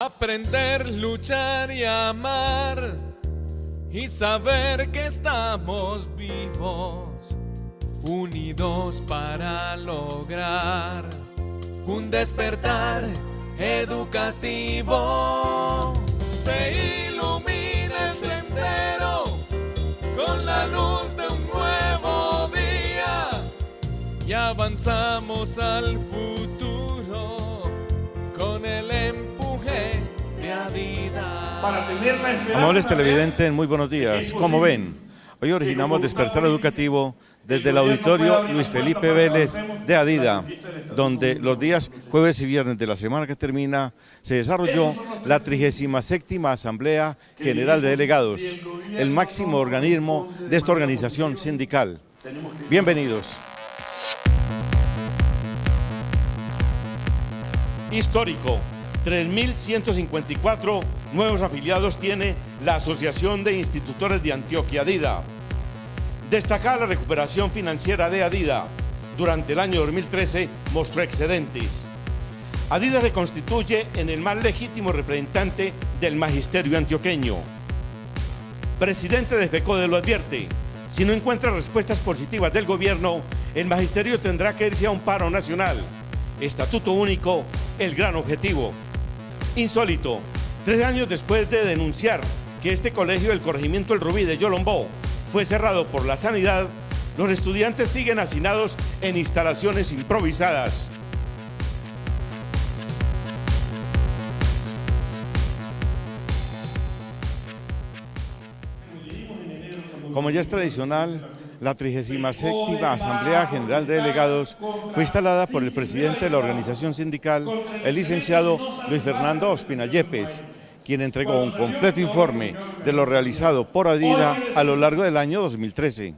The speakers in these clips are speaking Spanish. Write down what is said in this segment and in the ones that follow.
Aprender, luchar y amar y saber que estamos vivos, unidos para lograr un despertar educativo. Se ilumina el sendero con la luz de un nuevo día y avanzamos al futuro con el empuje de Adidas. Amables televidentes, muy buenos días. ¿Cómo ven? Hoy originamos Despertar Educativo desde el auditorio Luis Felipe Vélez de Adidas, donde los días jueves y viernes de la semana que termina se desarrolló la 37ª Asamblea General de Delegados, el máximo organismo de esta organización sindical. Bienvenidos. Histórico. 3.154 nuevos afiliados tiene la Asociación de Institutores de Antioquia, ADIDA. Destacar la recuperación financiera de ADIDA. Durante el año 2013 mostró excedentes. ADIDA se constituye en el más legítimo representante del magisterio antioqueño. Presidente de FECODE lo advierte: si no encuentra respuestas positivas del gobierno, el magisterio tendrá que irse a un paro nacional. Estatuto único, el gran objetivo. Insólito, 3 años después de denunciar que este colegio del corregimiento El Rubí de Yolombó fue cerrado por la sanidad, los estudiantes siguen hacinados en instalaciones improvisadas. Como ya es tradicional, la 37ª Asamblea General de Delegados fue instalada por el presidente de la organización sindical, el licenciado Luis Fernando Ospina Yepes, quien entregó un completo informe de lo realizado por ADIDA a lo largo del año 2013.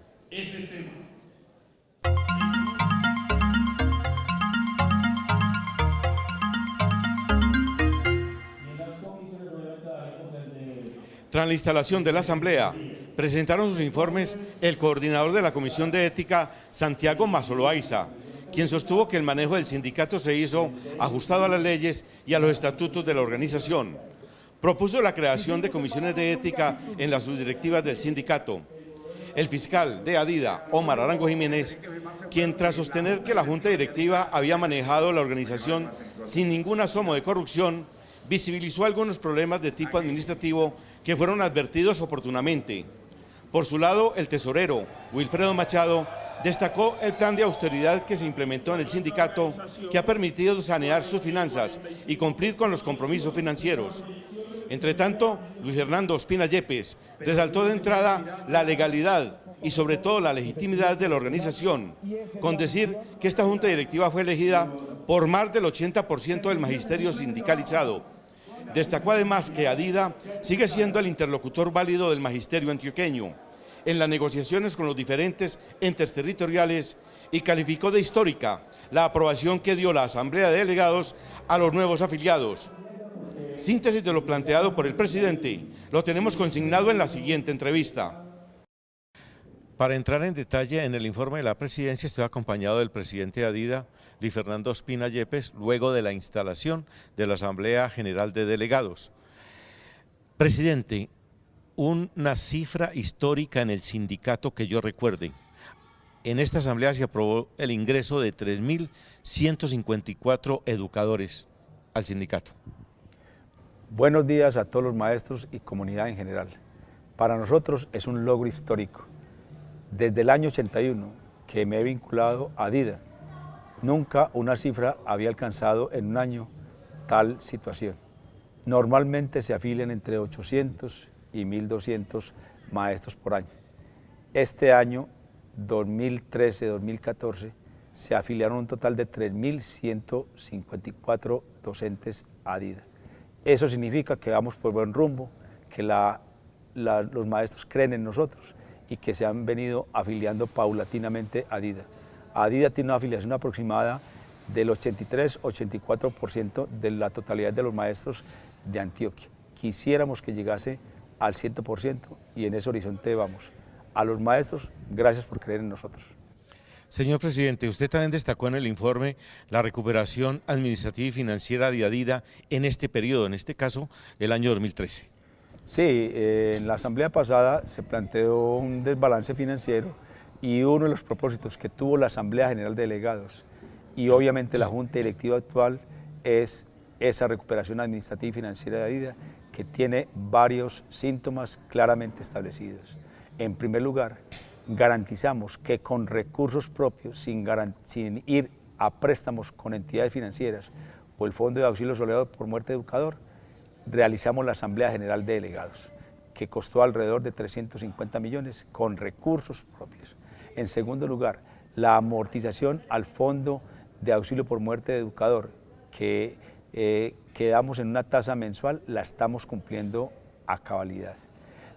Tras la instalación de la Asamblea, presentaron sus informes el coordinador de la Comisión de Ética, Santiago Mazoloaiza, quien sostuvo que el manejo del sindicato se hizo ajustado a las leyes y a los estatutos de la organización. Propuso la creación de comisiones de ética en las subdirectivas del sindicato. El fiscal de ADIDA, Omar Arango Jiménez, quien tras sostener que la junta directiva había manejado la organización sin ningún asomo de corrupción, visibilizó algunos problemas de tipo administrativo que fueron advertidos oportunamente. Por su lado, el tesorero, Wilfredo Machado, destacó el plan de austeridad que se implementó en el sindicato, que ha permitido sanear sus finanzas y cumplir con los compromisos financieros. Entre tanto, Luis Fernando Ospina Yepes resaltó de entrada la legalidad y sobre todo la legitimidad de la organización, con decir que esta junta directiva fue elegida por más del 80% del magisterio sindicalizado. Destacó además que ADIDA sigue siendo el interlocutor válido del magisterio antioqueño en las negociaciones con los diferentes entes territoriales y calificó de histórica la aprobación que dio la Asamblea de Delegados a los nuevos afiliados. Síntesis de lo planteado por el presidente lo tenemos consignado en la siguiente entrevista. Para entrar en detalle en el informe de la presidencia, estoy acompañado del presidente de ADIDA, Luis Fernando Ospina Yepes, luego de la instalación de la Asamblea General de Delegados. Presidente, una cifra histórica en el sindicato que yo recuerde. En esta asamblea se aprobó el ingreso de 3.154 educadores al sindicato. Buenos días a todos los maestros y comunidad en general. Para nosotros es un logro histórico. Desde el año 81 que me he vinculado a ADIDA, nunca una cifra había alcanzado en un año tal situación. Normalmente se afilian entre 800 y 1.200 maestros por año. Este año, 2013-2014, se afiliaron un total de 3.154 docentes a ADIDA. Eso significa que vamos por buen rumbo, que los maestros creen en nosotros y que se han venido afiliando paulatinamente a ADIDA. ADIDA tiene una afiliación aproximada del 83-84% de la totalidad de los maestros de Antioquia. Quisiéramos que llegase al 100% y en ese horizonte vamos. A los maestros, gracias por creer en nosotros. Señor presidente, usted también destacó en el informe la recuperación administrativa y financiera de Adida en este periodo, en este caso el año 2013. Sí, en la asamblea pasada se planteó un desbalance financiero y uno de los propósitos que tuvo la Asamblea General de Delegados y obviamente la Junta Directiva actual es esa recuperación administrativa y financiera de Adida, que tiene varios síntomas claramente establecidos. En primer lugar, garantizamos que con recursos propios, sin ir a préstamos con entidades financieras o el Fondo de Auxilio Solidario por Muerte de Educador, realizamos la Asamblea General de Delegados, que costó alrededor de 350 millones con recursos propios. En segundo lugar, la amortización al Fondo de Auxilio por Muerte de Educador, que quedamos en una tasa mensual, la estamos cumpliendo a cabalidad.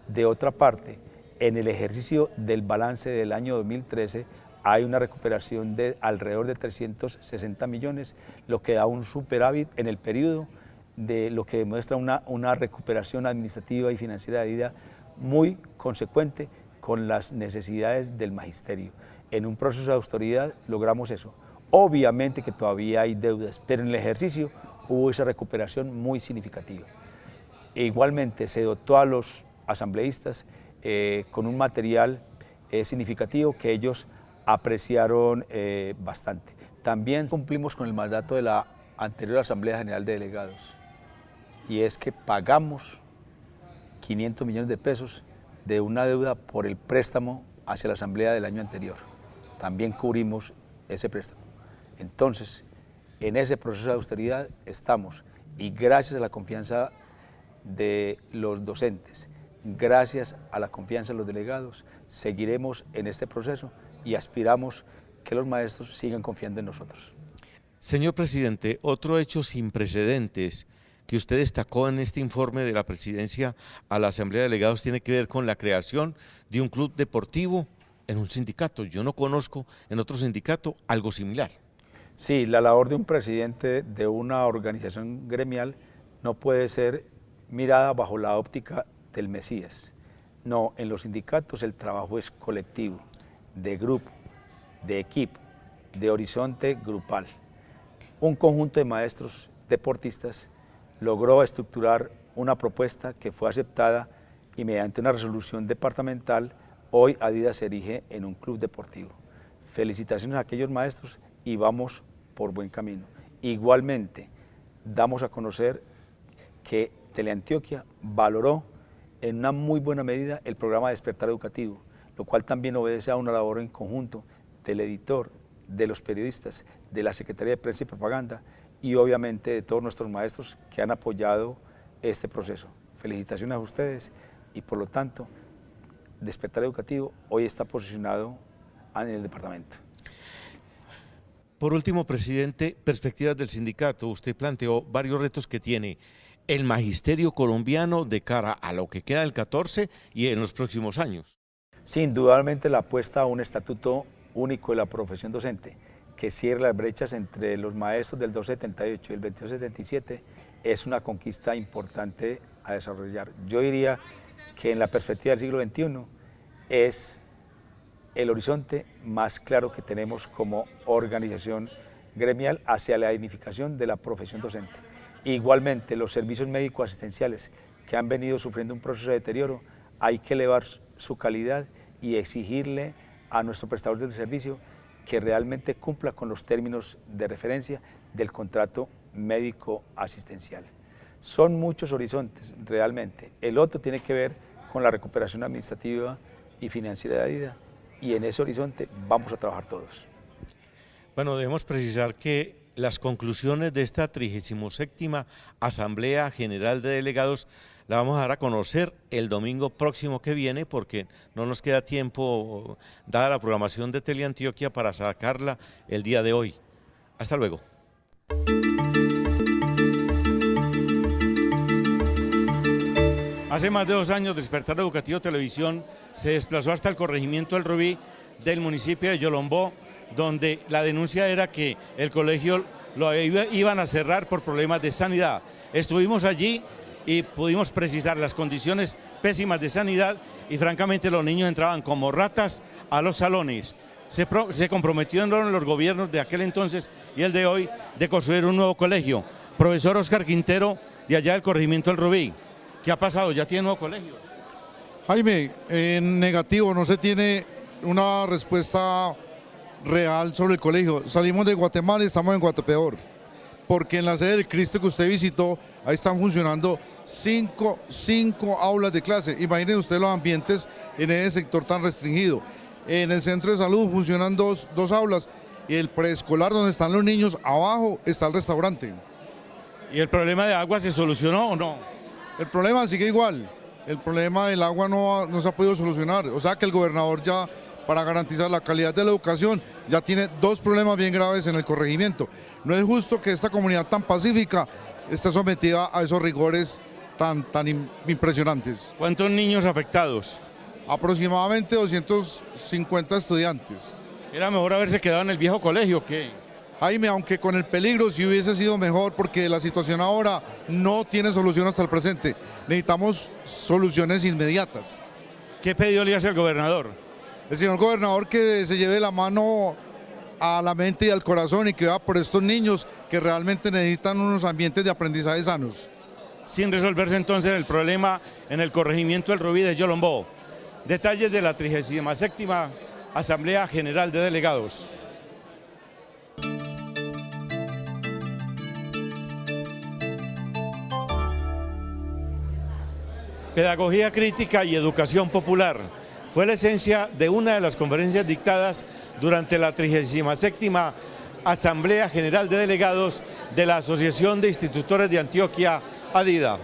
De otra parte, en el ejercicio del balance del año 2013 hay una recuperación de alrededor de 360 millones, lo que da un superávit en el periodo, de lo que demuestra una recuperación administrativa y financiera de Adida muy consecuente con las necesidades del magisterio. En un proceso de austeridad logramos eso. Obviamente que todavía hay deudas, pero en el ejercicio hubo esa recuperación muy significativa. E igualmente se dotó a los asambleístas con un material significativo que ellos apreciaron bastante. También cumplimos con el mandato de la anterior Asamblea General de Delegados, y es que pagamos 500 millones de pesos de una deuda por el préstamo hacia la Asamblea del año anterior. También cubrimos ese préstamo. Entonces, en ese proceso de austeridad estamos, y gracias a la confianza de los docentes, gracias a la confianza de los delegados, seguiremos en este proceso y aspiramos que los maestros sigan confiando en nosotros. Señor presidente, otro hecho sin precedentes que usted destacó en este informe de la presidencia a la Asamblea de Delegados tiene que ver con la creación de un club deportivo en un sindicato. Yo no conozco en otro sindicato algo similar. Sí, la labor de un presidente de una organización gremial no puede ser mirada bajo la óptica del Mesías. No, en los sindicatos el trabajo es colectivo, de grupo, de equipo, de horizonte grupal. Un conjunto de maestros deportistas logró estructurar una propuesta que fue aceptada y mediante una resolución departamental, hoy Adida se erige en un club deportivo. Felicitaciones a aquellos maestros y vamos por buen camino. Igualmente, damos a conocer que Teleantioquia valoró en una muy buena medida el programa Despertar Educativo, lo cual también obedece a una labor en conjunto del editor, de los periodistas, de la Secretaría de Prensa y Propaganda y obviamente de todos nuestros maestros que han apoyado este proceso. Felicitaciones a ustedes y por lo tanto Despertar Educativo hoy está posicionado en el departamento. Por último, presidente, perspectivas del sindicato. Usted planteó varios retos que tiene el magisterio colombiano de cara a lo que queda del 14 y en los próximos años. Sí, indudablemente la apuesta a un estatuto único de la profesión docente que cierre las brechas entre los maestros del 278 y el 2277 es una conquista importante a desarrollar. Yo diría que en la perspectiva del siglo XXI es el horizonte más claro que tenemos como organización gremial hacia la dignificación de la profesión docente. Igualmente, los servicios médicos asistenciales que han venido sufriendo un proceso de deterioro, hay que elevar su calidad y exigirle a nuestro prestador del servicio que realmente cumpla con los términos de referencia del contrato médico asistencial. Son muchos horizontes realmente. El otro tiene que ver con la recuperación administrativa y financiera de Adida y en ese horizonte vamos a trabajar todos. Bueno, debemos precisar que las conclusiones de esta 37ª Asamblea General de Delegados la vamos a dar a conocer el domingo próximo que viene porque no nos queda tiempo, dada la programación de Teleantioquia, para sacarla el día de hoy. Hasta luego. Hace más de 2 años, Despertar Educativo Televisión se desplazó hasta el corregimiento del Rubí del municipio de Yolombó, donde la denuncia era que el colegio lo iban a cerrar por problemas de sanidad. Estuvimos allí y pudimos precisar las condiciones pésimas de sanidad y francamente los niños entraban como ratas a los salones. se comprometieron los gobiernos de aquel entonces y el de hoy de construir un nuevo colegio. Profesor Oscar Quintero, de allá del corregimiento del Rubí, ¿qué ha pasado? ¿Ya tiene nuevo colegio? Jaime, en negativo, no se tiene una respuesta real sobre el colegio. Salimos de Guatemala y estamos en Guatepeor, porque en la sede del Cristo que usted visitó, ahí están funcionando cinco aulas de clase. Imaginen usted los ambientes en ese sector tan restringido. En el centro de salud funcionan dos aulas, y el preescolar donde están los niños, abajo está el restaurante. ¿Y el problema de agua se solucionó o no? El problema sigue igual, el problema del agua no se ha podido solucionar, o sea que el gobernador ya, para garantizar la calidad de la educación, ya tiene dos problemas bien graves en el corregimiento. No es justo que esta comunidad tan pacífica esté sometida a esos rigores tan impresionantes. ¿Cuántos niños afectados? Aproximadamente 250 estudiantes. ¿Era mejor haberse quedado en el viejo colegio o qué? Jaime, aunque con el peligro sí hubiese sido mejor, porque la situación ahora no tiene solución hasta el presente. Necesitamos soluciones inmediatas. ¿Qué pedido le hace al gobernador? El señor gobernador que se lleve la mano a la mente y al corazón y que vea por estos niños que realmente necesitan unos ambientes de aprendizaje sanos. Sin resolverse entonces el problema en el corregimiento del Rubí de Yolombó. Detalles de la 37ª Asamblea General de Delegados. Pedagogía crítica y educación popular fue la esencia de una de las conferencias dictadas durante la 37ª Asamblea General de Delegados de la Asociación de Institutores de Antioquia, ADIDA.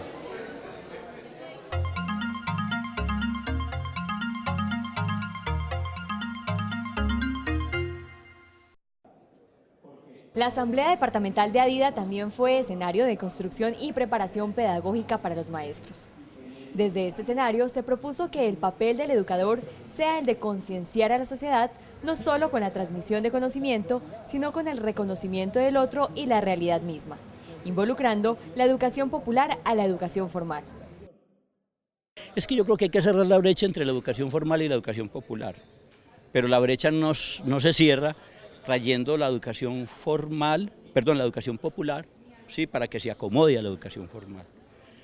La Asamblea Departamental de ADIDA también fue escenario de construcción y preparación pedagógica para los maestros. Desde este escenario se propuso que el papel del educador sea el de concienciar a la sociedad, no solo con la transmisión de conocimiento, sino con el reconocimiento del otro y la realidad misma, involucrando la educación popular a la educación formal. Es que yo creo que hay que cerrar la brecha entre la educación formal y la educación popular, pero la brecha no se cierra trayendo la educación la educación popular, ¿sí?, para que se acomode a la educación formal,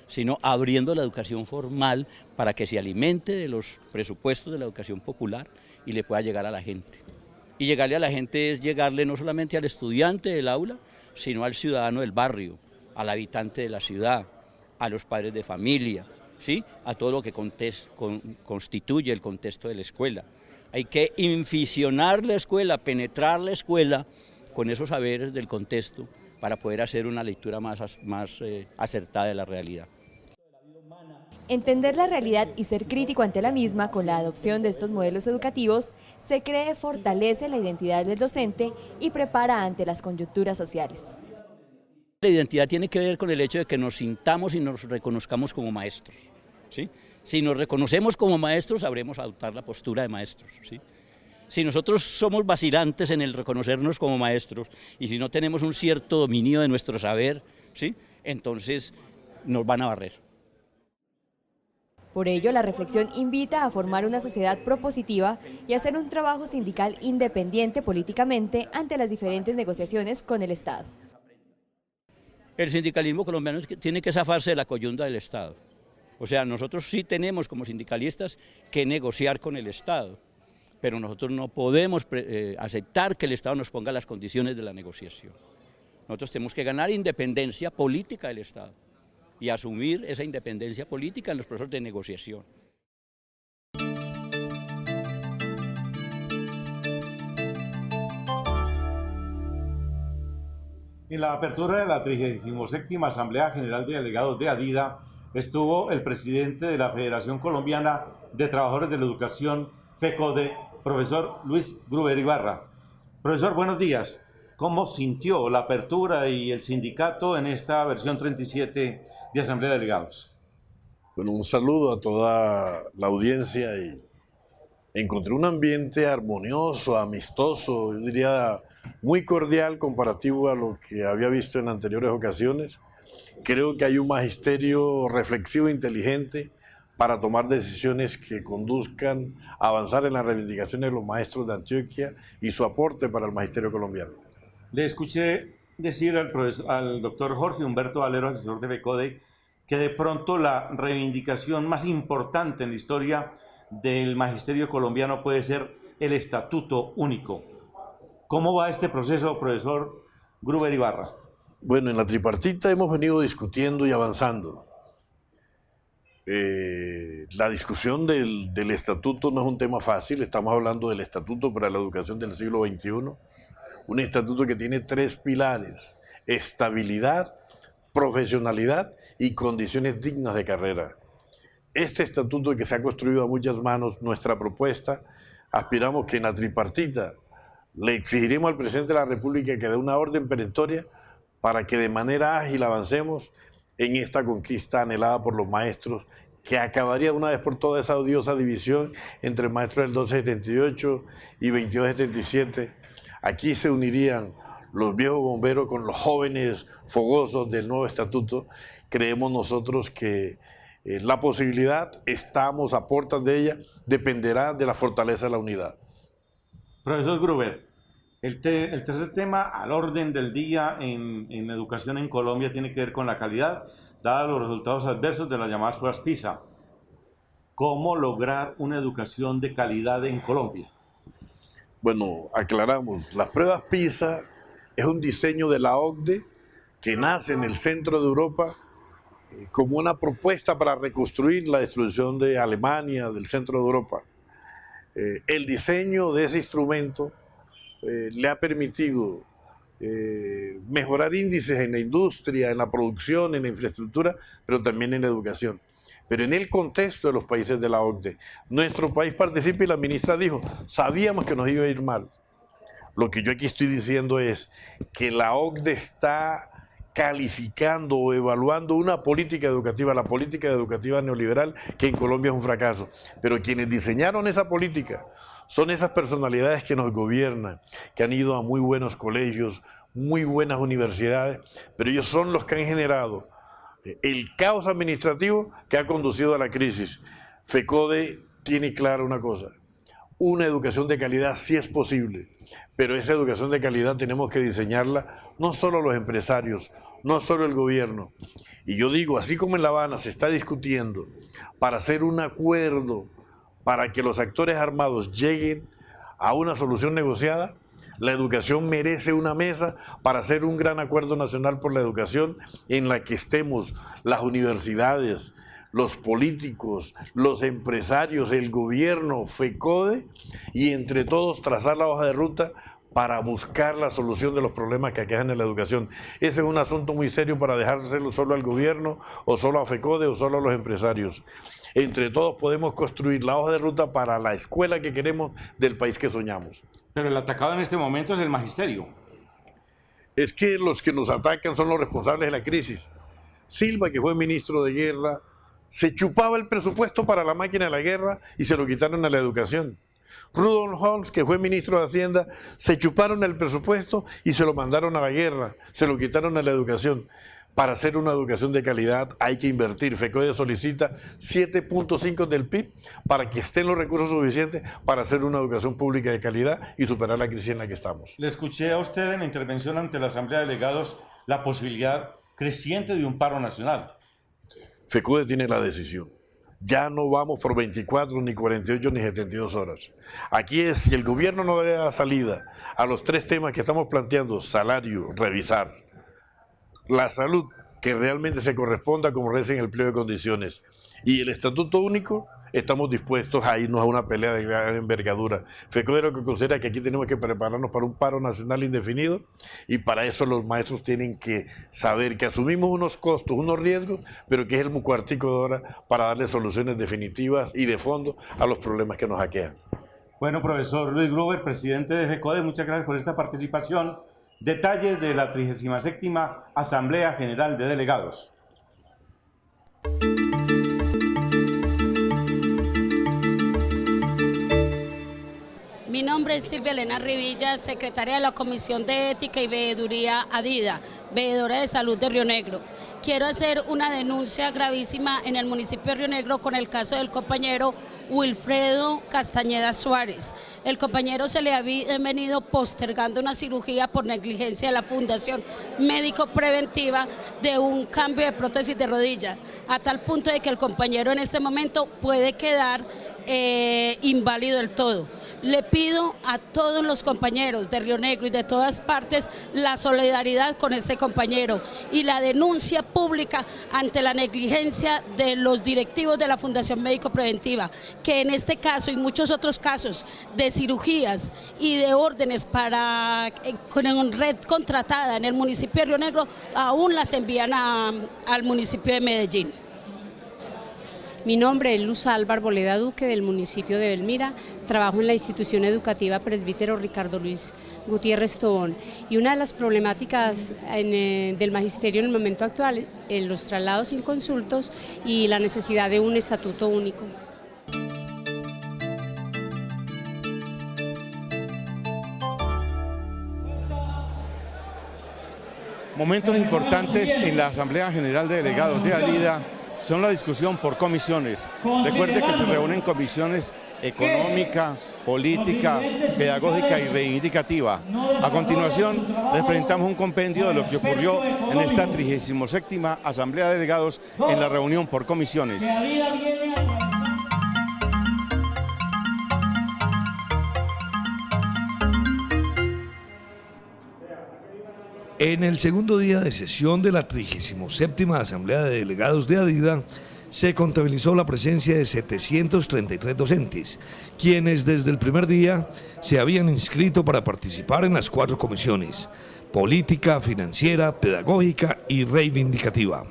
sino abriendo la educación formal para que se alimente de los presupuestos de la educación popular y le pueda llegar a la gente. Y llegarle a la gente es llegarle no solamente al estudiante del aula, sino al ciudadano del barrio, al habitante de la ciudad, a los padres de familia, ¿sí?, a todo lo que constituye el contexto de la escuela. Hay que inficionar la escuela, penetrar la escuela con esos saberes del contexto para poder hacer una lectura más acertada de la realidad. Entender la realidad y ser crítico ante la misma con la adopción de estos modelos educativos se cree fortalece la identidad del docente y prepara ante las coyunturas sociales. La identidad tiene que ver con el hecho de que nos sintamos y nos reconozcamos como maestros, ¿sí? Si nos reconocemos como maestros, sabremos adoptar la postura de maestros, ¿sí? Si nosotros somos vacilantes en el reconocernos como maestros y si no tenemos un cierto dominio de nuestro saber, ¿sí?, entonces nos van a barrer. Por ello, la reflexión invita a formar una sociedad propositiva y hacer un trabajo sindical independiente políticamente ante las diferentes negociaciones con el Estado. El sindicalismo colombiano tiene que zafarse de la coyunda del Estado. O sea, nosotros sí tenemos como sindicalistas que negociar con el Estado, pero nosotros no podemos aceptar que el Estado nos ponga las condiciones de la negociación. Nosotros tenemos que ganar independencia política del Estado y asumir esa independencia política en los procesos de negociación. En la apertura de la 37ª Asamblea General de Delegados de ADIDA estuvo el presidente de la Federación Colombiana de Trabajadores de la Educación, FECODE, profesor Luis Gruber Ibarra. Profesor, buenos días. ¿Cómo sintió la apertura y el sindicato en esta versión 37 de Asamblea de Delegados? Bueno, un saludo a toda la audiencia y encontré un ambiente armonioso, amistoso, yo diría muy cordial comparativo a lo que había visto en anteriores ocasiones. Creo que hay un magisterio reflexivo, inteligente, para tomar decisiones que conduzcan a avanzar en las reivindicaciones de los maestros de Antioquia y su aporte para el magisterio colombiano. Le escuché decir al doctor Jorge Humberto Valero, asesor de FECODE, que de pronto la reivindicación más importante en la historia del magisterio colombiano puede ser el Estatuto Único. ¿Cómo va este proceso, profesor Gruber Ibarra? Bueno, en la tripartita hemos venido discutiendo y avanzando. La discusión del estatuto no es un tema fácil, estamos hablando del Estatuto para la Educación del siglo XXI, un estatuto que tiene 3 pilares: estabilidad, profesionalidad y condiciones dignas de carrera. Este estatuto que se ha construido a muchas manos, nuestra propuesta, aspiramos que en la tripartita le exigiremos al presidente de la República que dé una orden perentoria para que de manera ágil avancemos en esta conquista anhelada por los maestros, que acabaría de una vez por todas esa odiosa división entre maestros del 1278 y 2277. Aquí se unirían los viejos bomberos con los jóvenes fogosos del nuevo estatuto. Creemos nosotros que la posibilidad, estamos a puertas de ella, dependerá de la fortaleza de la unidad. Profesor Gruber, el tercer tema al orden del día en educación en Colombia tiene que ver con la calidad, dados los resultados adversos de las llamadas pruebas PISA. ¿Cómo lograr una educación de calidad en Colombia? Bueno, aclaramos, las pruebas PISA es un diseño de la OCDE que nace en el centro de Europa como una propuesta para reconstruir la destrucción de Alemania, del centro de Europa. El diseño de ese instrumento le ha permitido mejorar índices en la industria, en la producción, en la infraestructura, pero también en la educación. Pero en el contexto de los países de la OCDE, nuestro país participa y la ministra dijo, sabíamos que nos iba a ir mal. Lo que yo aquí estoy diciendo es que la OCDE está calificando o evaluando una política educativa, la política educativa neoliberal, que en Colombia es un fracaso. Pero quienes diseñaron esa política son esas personalidades que nos gobiernan, que han ido a muy buenos colegios, muy buenas universidades, pero ellos son los que han generado el caos administrativo que ha conducido a la crisis. FECODE tiene clara una cosa: una educación de calidad sí es posible, pero esa educación de calidad tenemos que diseñarla no solo los empresarios, no solo el gobierno. Y yo digo, así como en La Habana se está discutiendo para hacer un acuerdo para que los actores armados lleguen a una solución negociada, la educación merece una mesa para hacer un gran acuerdo nacional por la educación en la que estemos las universidades, los políticos, los empresarios, el gobierno, FECODE, y entre todos trazar la hoja de ruta para buscar la solución de los problemas que aquejan en la educación. Ese es un asunto muy serio para dejárselo solo al gobierno, o solo a FECODE, o solo a los empresarios. Entre todos podemos construir la hoja de ruta para la escuela que queremos del país que soñamos. Pero el atacado en este momento es el magisterio. Es que los que nos atacan son los responsables de la crisis. Silva, que fue ministro de guerra, se chupaba el presupuesto para la máquina de la guerra y se lo quitaron a la educación. Rudolf Holmes, que fue ministro de Hacienda, se chuparon el presupuesto y se lo mandaron a la guerra, se lo quitaron a la educación. Para hacer una educación de calidad hay que invertir. FECODE solicita 7.5 del PIB para que estén los recursos suficientes para hacer una educación pública de calidad y superar la crisis en la que estamos. Le escuché a usted en la intervención ante la Asamblea de Delegados la posibilidad creciente de un paro nacional. FECODE tiene la decisión. Ya no vamos por 24, ni 48, ni 72 horas. Aquí es, si el gobierno no le da salida a los 3 temas que estamos planteando: salario, revisar; la salud, que realmente se corresponda como reza en el pliego de condiciones; y el estatuto único, estamos dispuestos a irnos a una pelea de gran envergadura. FECODE lo que considera que aquí tenemos que prepararnos para un paro nacional indefinido, y para eso los maestros tienen que saber que asumimos unos costos, unos riesgos, pero que es el cuartico de hora para darle soluciones definitivas y de fondo a los problemas que nos aquejan. Bueno, profesor Luis Gruber, presidente de FECODE, muchas gracias por esta participación. Detalles de la 37ª Asamblea General de Delegados. Mi nombre es Silvia Elena Rivilla, secretaria de la Comisión de Ética y Veeduría ADIDA, veedora de salud de Río Negro. Quiero hacer una denuncia gravísima en el municipio de Río Negro con el caso del compañero Wilfredo Castañeda Suárez. El compañero se le había venido postergando una cirugía por negligencia de la Fundación Médico Preventiva de un cambio de prótesis de rodilla, a tal punto de que el compañero en este momento puede quedar inválido del todo. Le pido a todos los compañeros de Río Negro y de todas partes la solidaridad con este compañero y la denuncia pública ante la negligencia de los directivos de la Fundación Médico Preventiva, que en este caso y muchos otros casos de cirugías y de órdenes para con red contratada en el municipio de Río Negro aún las envían al municipio de Medellín. Mi nombre es Luz Alba Arboleda Duque, del municipio de Belmira. Trabajo en la institución educativa Presbítero Ricardo Luis Gutiérrez Tobón. Y una de las problemáticas del magisterio en el momento actual es los traslados inconsultos y la necesidad de un estatuto único. Momentos importantes en la Asamblea General de Delegados de ADIDA son la discusión por comisiones. Recuerde que se reúnen comisiones económica, política, pedagógica y reivindicativa. A continuación, les presentamos un compendio de lo que ocurrió en esta 37ª Asamblea de Delegados en la reunión por comisiones. En el segundo día de sesión de la 37ª Asamblea de Delegados de ADIDA, se contabilizó la presencia de 733 docentes, quienes desde el primer día se habían inscrito para participar en las 4 comisiones: política, financiera, pedagógica y reivindicativa.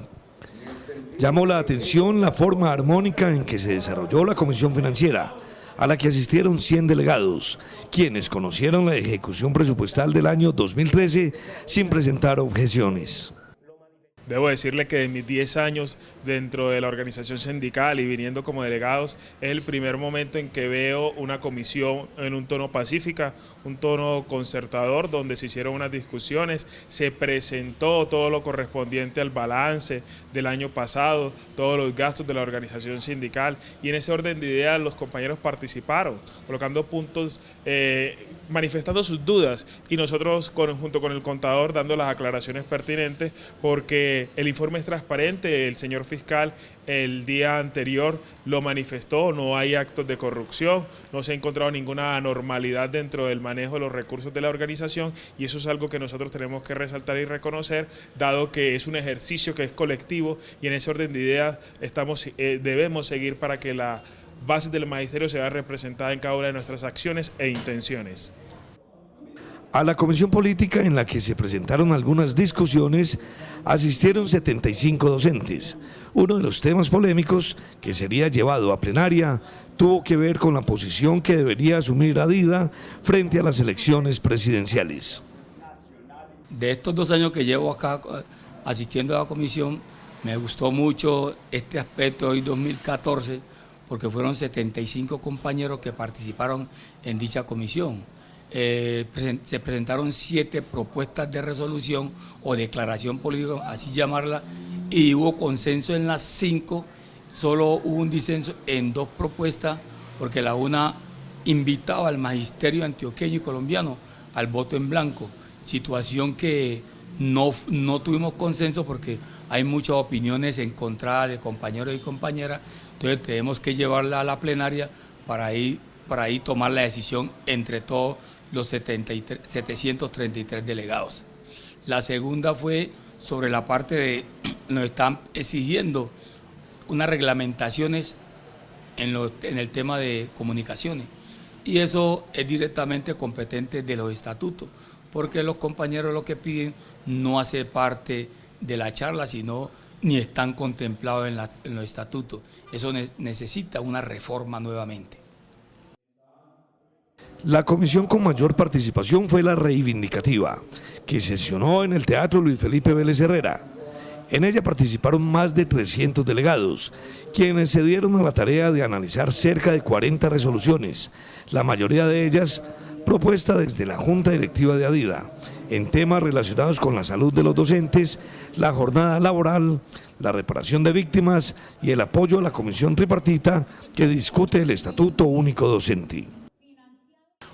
Llamó la atención la forma armónica en que se desarrolló la comisión financiera, a la que asistieron 100 delegados, quienes conocieron la ejecución presupuestal del año 2013 sin presentar objeciones. Debo decirle que en mis 10 años dentro de la organización sindical y viniendo como delegados, es el primer momento en que veo una comisión en un tono pacífica, un tono concertador, donde se hicieron unas discusiones, se presentó todo lo correspondiente al balance del año pasado, todos los gastos de la organización sindical, y en ese orden de ideas los compañeros participaron, colocando puntos, manifestando sus dudas, y nosotros junto con el contador dando las aclaraciones pertinentes, porque el informe es transparente. El señor fiscal el día anterior lo manifestó, no hay actos de corrupción, no se ha encontrado ninguna anormalidad dentro del manejo de los recursos de la organización, y eso es algo que nosotros tenemos que resaltar y reconocer, dado que es un ejercicio que es colectivo, y en ese orden de ideas debemos seguir para que la base del magisterio se vea representada en cada una de nuestras acciones e intenciones. A la comisión política, en la que se presentaron algunas discusiones, asistieron 75 docentes. Uno de los temas polémicos que sería llevado a plenaria tuvo que ver con la posición que debería asumir ADIDA frente a las elecciones presidenciales. De estos 2 años que llevo acá asistiendo a la comisión, me gustó mucho este aspecto hoy 2014, porque fueron 75 compañeros que participaron en dicha comisión. Se presentaron 7 propuestas de resolución o declaración política, así llamarla, y hubo consenso en las 5, solo hubo un disenso en 2 propuestas, porque la una invitaba al magisterio antioqueño y colombiano al voto en blanco, situación que no tuvimos consenso porque hay muchas opiniones encontradas de compañeros y compañeras, entonces tenemos que llevarla a la plenaria para ahí tomar la decisión entre todos los 733 delegados. La segunda fue sobre la parte de, nos están exigiendo unas reglamentaciones en el tema de comunicaciones, y eso es directamente competente de los estatutos, porque los compañeros lo que piden no hace parte de la charla, sino ni están contemplados en los estatutos. Eso necesita una reforma nuevamente. La comisión con mayor participación fue la reivindicativa, que sesionó en el Teatro Luis Felipe Vélez Herrera. En ella participaron más de 300 delegados, quienes se dieron a la tarea de analizar cerca de 40 resoluciones, la mayoría de ellas propuestas desde la Junta Directiva de ADIDA, en temas relacionados con la salud de los docentes, la jornada laboral, la reparación de víctimas y el apoyo a la comisión tripartita que discute el Estatuto Único Docente.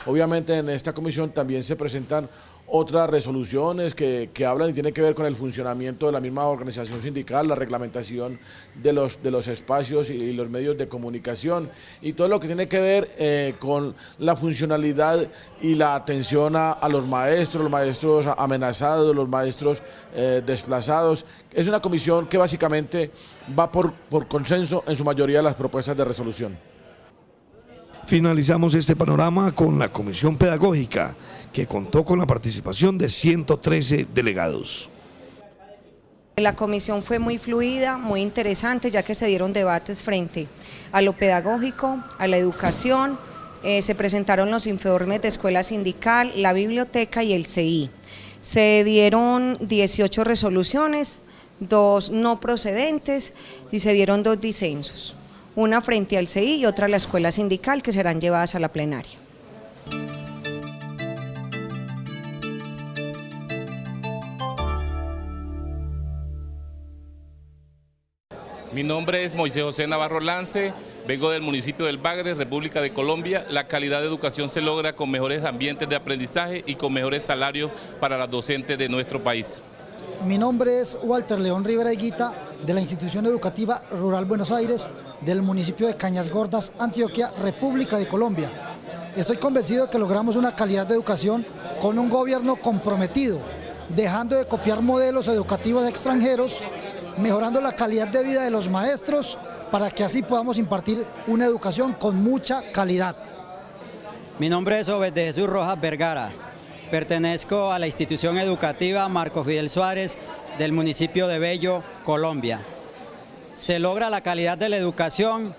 Obviamente en esta comisión también se presentan otras resoluciones que hablan y tienen que ver con el funcionamiento de la misma organización sindical, la reglamentación de los espacios y los medios de comunicación y todo lo que tiene que ver con la funcionalidad y la atención a los maestros amenazados, los maestros desplazados. Es una comisión que básicamente va por consenso en su mayoría de las propuestas de resolución. Finalizamos este panorama con la Comisión Pedagógica, que contó con la participación de 113 delegados. La comisión fue muy fluida, muy interesante, ya que se dieron debates frente a lo pedagógico, a la educación, se presentaron los informes de escuela sindical, la biblioteca y el CI. Se dieron 18 resoluciones, 2 no procedentes y se dieron 2 disensos. Una frente al CI y otra a la escuela sindical, que serán llevadas a la plenaria. Mi nombre es Moisés José Navarro Lance, vengo del municipio del Bagre, República de Colombia. La calidad de educación se logra con mejores ambientes de aprendizaje y con mejores salarios para las docentes de nuestro país. Mi nombre es Walter León Rivera Higuita, de la Institución Educativa Rural Buenos Aires, del municipio de Cañas Gordas, Antioquia, República de Colombia. Estoy convencido de que logramos una calidad de educación con un gobierno comprometido, dejando de copiar modelos educativos extranjeros, mejorando la calidad de vida de los maestros para que así podamos impartir una educación con mucha calidad. Mi nombre es Obed de Jesús Rojas Vergara. Pertenezco a la institución educativa Marco Fidel Suárez del municipio de Bello, Colombia. Se logra la calidad de la educación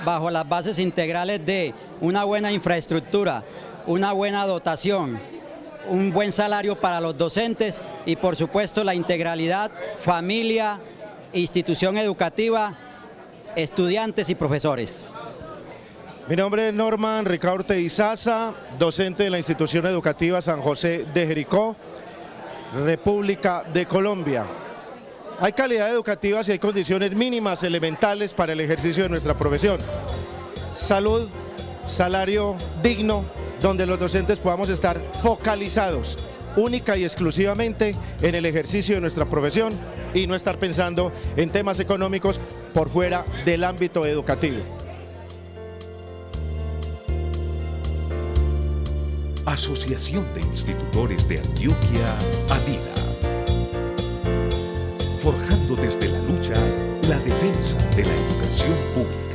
bajo las bases integrales de una buena infraestructura, una buena dotación, un buen salario para los docentes y por supuesto la integralidad, familia, institución educativa, estudiantes y profesores. Mi nombre es Norman Ricaurte Izaza, docente de la institución educativa San José de Jericó, República de Colombia. Hay calidad educativa si hay condiciones mínimas elementales para el ejercicio de nuestra profesión. Salud, salario digno, donde los docentes podamos estar focalizados única y exclusivamente en el ejercicio de nuestra profesión y no estar pensando en temas económicos por fuera del ámbito educativo. Asociación de Institutores de Antioquia, ADIDA. Forjando desde la lucha la defensa de la educación pública.